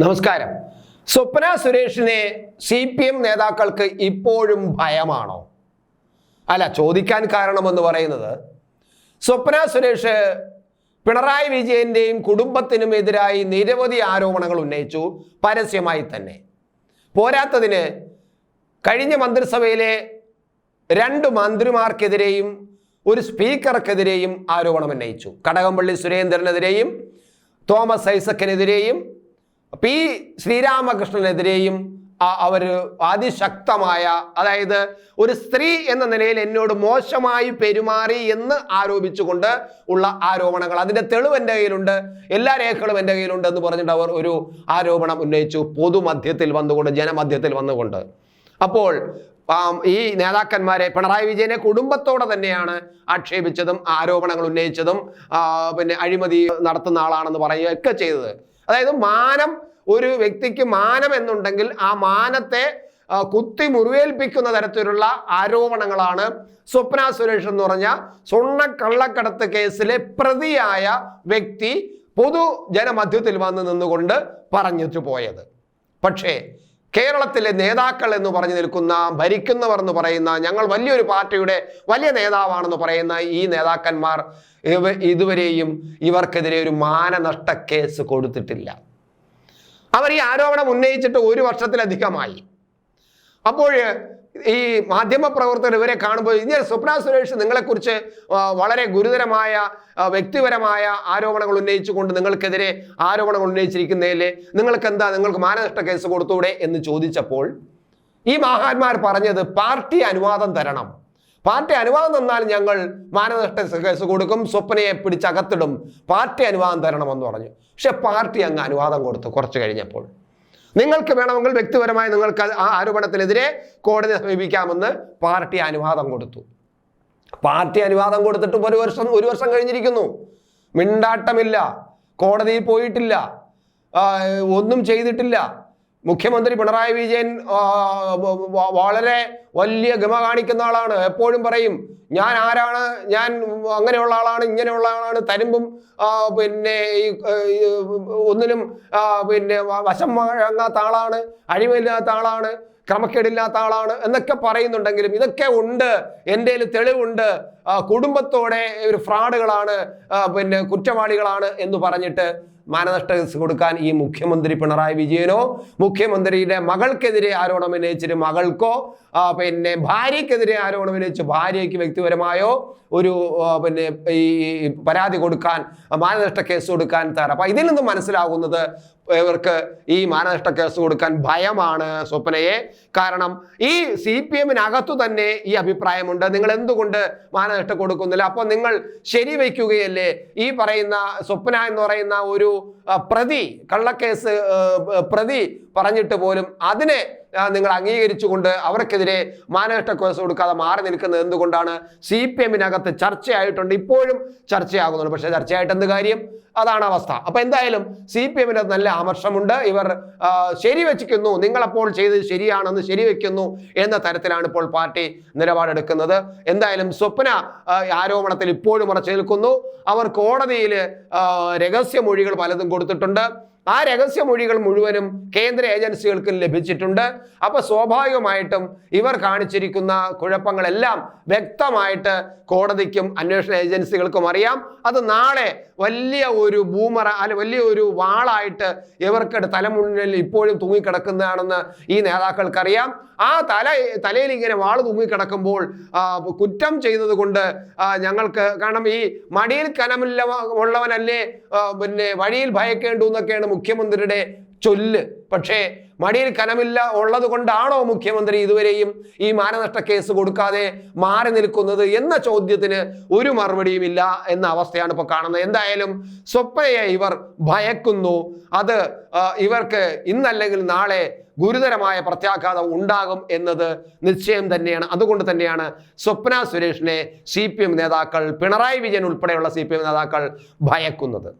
നമസ്കാരം. സ്വപ്ന സുരേഷിനെ CPM നേതാക്കൾക്ക് ഇപ്പോഴും ഭയമാണോ? അല്ല, ചോദിക്കാൻ കാരണമെന്ന് പറയുന്നത് സ്വപ്ന സുരേഷ് പിണറായി വിജയന്റെയും കുടുംബത്തിനും എതിരായി നിരവധി ആരോപണങ്ങൾ ഉന്നയിച്ചു, പരസ്യമായി തന്നെ. പോരാത്തതിന് കഴിഞ്ഞ മന്ത്രിസഭയിലെ 2 മന്ത്രിമാർക്കെതിരെയും ഒരു സ്പീക്കർക്കെതിരെയും ആരോപണം ഉന്നയിച്ചു. കടകംപള്ളി സുരേന്ദ്രനെതിരെയും തോമസ് ഐസക്കിനെതിരെയും P. ശ്രീരാമകൃഷ്ണനെതിരെയും അവർ അതിശക്തമായ, അതായത് ഒരു സ്ത്രീ എന്ന നിലയിൽ എന്നോട് മോശമായി പെരുമാറി എന്ന് ആരോപിച്ചുകൊണ്ട് ഉള്ള ആരോപണങ്ങൾ. അതിന്റെ തെളിവ് എൻ്റെ കയ്യിലുണ്ട്, എല്ലാ രേഖകളും എൻ്റെ കയ്യിലുണ്ട് എന്ന് പറഞ്ഞിട്ട് അവർ ഒരു ആരോപണം ഉന്നയിച്ചു, പൊതുമധ്യത്തിൽ വന്നുകൊണ്ട്, ജനമധ്യത്തിൽ വന്നുകൊണ്ട്. അപ്പോൾ ഈ നേതാക്കന്മാരെ, പിണറായി വിജയനെ കുടുംബത്തോടെ തന്നെയാണ് ആക്ഷേപിച്ചതും ആരോപണങ്ങൾ ഉന്നയിച്ചതും പിന്നെ അഴിമതി നടത്തുന്ന ആളാണെന്ന് പറയുകയൊക്കെ ചെയ്തത്. അതായത് മാനം, ഒരു വ്യക്തിക്ക് മാനം എന്നുണ്ടെങ്കിൽ ആ മാനത്തെ കുത്തി മുറിവേൽപ്പിക്കുന്ന തരത്തിലുള്ള ആരോപണങ്ങളാണ് സ്വപ്ന സുരേഷ് എന്ന് പറഞ്ഞ സ്വർണ്ണക്കള്ളക്കടത്ത് കേസിലെ പ്രതിയായ വ്യക്തി പൊതുജനമധ്യത്തിൽ വന്ന് നിന്നുകൊണ്ട് പറഞ്ഞിട്ട് പോയത്. പക്ഷേ കേരളത്തിലെ നേതാക്കൾ എന്ന് പറഞ്ഞു നിൽക്കുന്ന, ഭരിക്കുന്നവർ എന്ന് പറയുന്ന, ഞങ്ങൾ വലിയൊരു പാർട്ടിയുടെ വലിയ നേതാവാണെന്ന് പറയുന്ന ഈ നേതാക്കന്മാർ ഇതുവരെയും ഇവർക്കെതിരെ ഒരു മാനനഷ്ട കേസ് കൊടുത്തിട്ടില്ല. അവർ ഈ ആരോപണം ഉന്നയിച്ചിട്ട് 1 വർഷത്തിലധികമായി. അപ്പോൾ ഈ മാധ്യമപ്രവർത്തകർ ഇവരെ കാണുമ്പോൾ, ഇങ്ങനെ സ്വപ്ന സുരേഷ് നിങ്ങളെക്കുറിച്ച് വളരെ ഗുരുതരമായ വ്യക്തിപരമായ ആരോപണങ്ങൾ ഉന്നയിച്ചുകൊണ്ട് നിങ്ങൾക്കെതിരെ ആരോപണങ്ങൾ ഉന്നയിച്ചിരിക്കുന്നതിൽ നിങ്ങൾക്ക് മാനനഷ്ട കേസ് കൊടുത്തൂടെ എന്ന് ചോദിച്ചപ്പോൾ ഈ മഹാന്മാർ പറഞ്ഞത് പാർട്ടി അനുവാദം തരണം. പാർട്ടി അനുവാദം തന്നാൽ ഞങ്ങൾ മാനനഷ്ട കേസ് കൊടുക്കും, സ്വപ്നയെ പിടിച്ചകത്തിടും, പാർട്ടി അനുവാദം തരണമെന്ന് പറഞ്ഞു. പക്ഷെ പാർട്ടി അങ്ങ് അനുവാദം കൊടുത്തു. കുറച്ച് കഴിഞ്ഞപ്പോൾ നിങ്ങൾക്ക് വേണമെങ്കിൽ വ്യക്തിപരമായി നിങ്ങൾക്ക് ആ ആരോപണത്തിനെതിരെ കോടതിയെ സമീപിക്കാമെന്ന് പാർട്ടി അനുവാദം കൊടുത്തു. പാർട്ടി അനുവാദം കൊടുത്തിട്ട് ഒരു വർഷം കഴിഞ്ഞിരിക്കുന്നു. മിണ്ടാട്ടമില്ല, കോടതിയിൽ പോയിട്ടില്ല, ഒന്നും ചെയ്തിട്ടില്ല. മുഖ്യമന്ത്രി പിണറായി വിജയൻ വളരെ വലിയ ഗമ കാണിക്കുന്ന ആളാണ്. എപ്പോഴും പറയും, ഞാൻ ആരാണ്, ഞാൻ അങ്ങനെയുള്ള ആളാണ്, ഇങ്ങനെയുള്ള ആളാണ്, തരുമ്പും പിന്നെ ഒന്നിനും പിന്നെ വശം വാങ്ങാത്ത ആളാണ്, അഴിമയില്ലാത്ത ആളാണ്, ക്രമക്കേടില്ലാത്ത ആളാണ് എന്നൊക്കെ പറയുന്നുണ്ടെങ്കിലും ഇതൊക്കെ ഉണ്ട്, എൻ്റെ തെളിവുണ്ട്, കുടുംബത്തോടെ ഒരു ഫ്രോഡുകളാണ്, പിന്നെ കുറ്റവാളികളാണ് എന്ന് പറഞ്ഞിട്ട് മാനനഷ്ട കേസ് കൊടുക്കാൻ ഈ മുഖ്യമന്ത്രി പിണറായി വിജയനോ, മുഖ്യമന്ത്രിയുടെ മകൾക്കെതിരെ ആരോപണം ഉന്നയിച്ചിട്ട് മകൾക്കോ, പിന്നെ ഭാര്യയ്ക്കെതിരെ ആരോപണം ഉന്നയിച്ച് ഭാര്യയ്ക്ക് വ്യക്തിപരമായോ ഒരു പിന്നെ ഈ പരാതി കൊടുക്കാൻ, മാനനഷ്ട കേസ് കൊടുക്കാൻ തയ്യാറാണ്. അപ്പൊ ഇതിൽ നിന്നും മനസ്സിലാകുന്നത് ഇവർക്ക് ഈ മാനനഷ്ട കേസ് കൊടുക്കാൻ ഭയമാണ് സ്വപ്നയെ. കാരണം ഈ CPM-നകത്തു തന്നെ ഈ അഭിപ്രായമുണ്ട്, നിങ്ങൾ എന്തുകൊണ്ട് മാനനഷ്ടം കൊടുക്കുന്നില്ല, അപ്പൊ നിങ്ങൾ ശരിവയ്ക്കുകയല്ലേ, ഈ പറയുന്ന സ്വപ്ന എന്ന് പറയുന്ന ഒരു പ്രതി, കള്ളക്കേസ് പ്രതി പറഞ്ഞിട്ട് പോലും അതിനെ നിങ്ങൾ അംഗീകരിച്ചുകൊണ്ട് അവർക്കെതിരെ മാനനഷ്ട കേസ് കൊടുക്കാതെ മാറി നിൽക്കുന്നത് എന്തുകൊണ്ടാണ്? CPM-നകത്ത് ചർച്ചയായിട്ടുണ്ട്, ഇപ്പോഴും ചർച്ചയാകുന്നുണ്ട്. പക്ഷെ ചർച്ചയായിട്ട് എന്ത് കാര്യം? അതാണ് അവസ്ഥ. അപ്പൊ എന്തായാലും CPM-നകത്ത് നല്ല ആമർശമുണ്ട്. ഇവർ ശരിവെച്ചിരിക്കുന്നു, നിങ്ങളപ്പോൾ ചെയ്തത് ശരിയാണെന്ന് ശരിവെക്കുന്നു എന്ന തരത്തിലാണ് ഇപ്പോൾ പാർട്ടി നിലപാടെടുക്കുന്നത്. എന്തായാലും സ്വപ്ന ആരോപണത്തിൽ ഇപ്പോഴും ഉറച്ചു നിൽക്കുന്നു. അവർ കോടതിയിൽ രഹസ്യമൊഴികൾ പലതും കൊടുത്തിട്ടുണ്ട്. ആ രഹസ്യമൊഴികൾ മുഴുവനും കേന്ദ്ര ഏജൻസികൾക്ക് ലഭിച്ചിട്ടുണ്ട്. അപ്പൊ സ്വാഭാവികമായിട്ടും ഇവർ കാണിച്ചിരിക്കുന്ന കുഴപ്പങ്ങളെല്ലാം വ്യക്തമായിട്ട് കോടതിക്കും അന്വേഷണ ഏജൻസികൾക്കും അറിയാം. അത് നാളെ വലിയ ഒരു വലിയ ഒരു വാളായിട്ട് ഇവർക്കിടെ തലമുന്നിൽ ഇപ്പോഴും തൂങ്ങിക്കിടക്കുന്നതാണെന്ന് ഈ നേതാക്കൾക്കറിയാം. ആ തലയിൽ ഇങ്ങനെ വാള് തൂങ്ങിക്കിടക്കുമ്പോൾ കുറ്റം ചെയ്തത് കൊണ്ട് ഞങ്ങൾക്ക്, കാരണം ഈ മടിയിൽ കനമില്ല ഉള്ളവനല്ലേ പിന്നെ വഴിയിൽ ഭയക്കേണ്ടു എന്നൊക്കെയാണ് മുഖ്യമന്ത്രിയുടെ ചൊല്ല്. പക്ഷേ മടിയിൽ കനമില്ല ഉള്ളത് കൊണ്ടാണോ മുഖ്യമന്ത്രി ഇതുവരെയും ഈ മാനനഷ്ട കേസ് കൊടുക്കാതെ മാറി നിൽക്കുന്നത് എന്ന ചോദ്യത്തിന് ഒരു മറുപടിയും ഇല്ല എന്ന അവസ്ഥയാണ് ഇപ്പോൾ കാണുന്നത്. എന്തായാലും സ്വപ്നയെ ഇവർ ഭയക്കുന്നു. അത് ഇവർക്ക് ഇന്നല്ലെങ്കിൽ നാളെ ഗുരുതരമായ പ്രത്യാഘാതം ഉണ്ടാകും എന്നത് നിശ്ചയം തന്നെയാണ്. അതുകൊണ്ട് തന്നെയാണ് സ്വപ്ന സുരേഷിനെ CPM നേതാക്കൾ, പിണറായി വിജയൻ ഉൾപ്പെടെയുള്ള CPM നേതാക്കൾ ഭയക്കുന്നത്.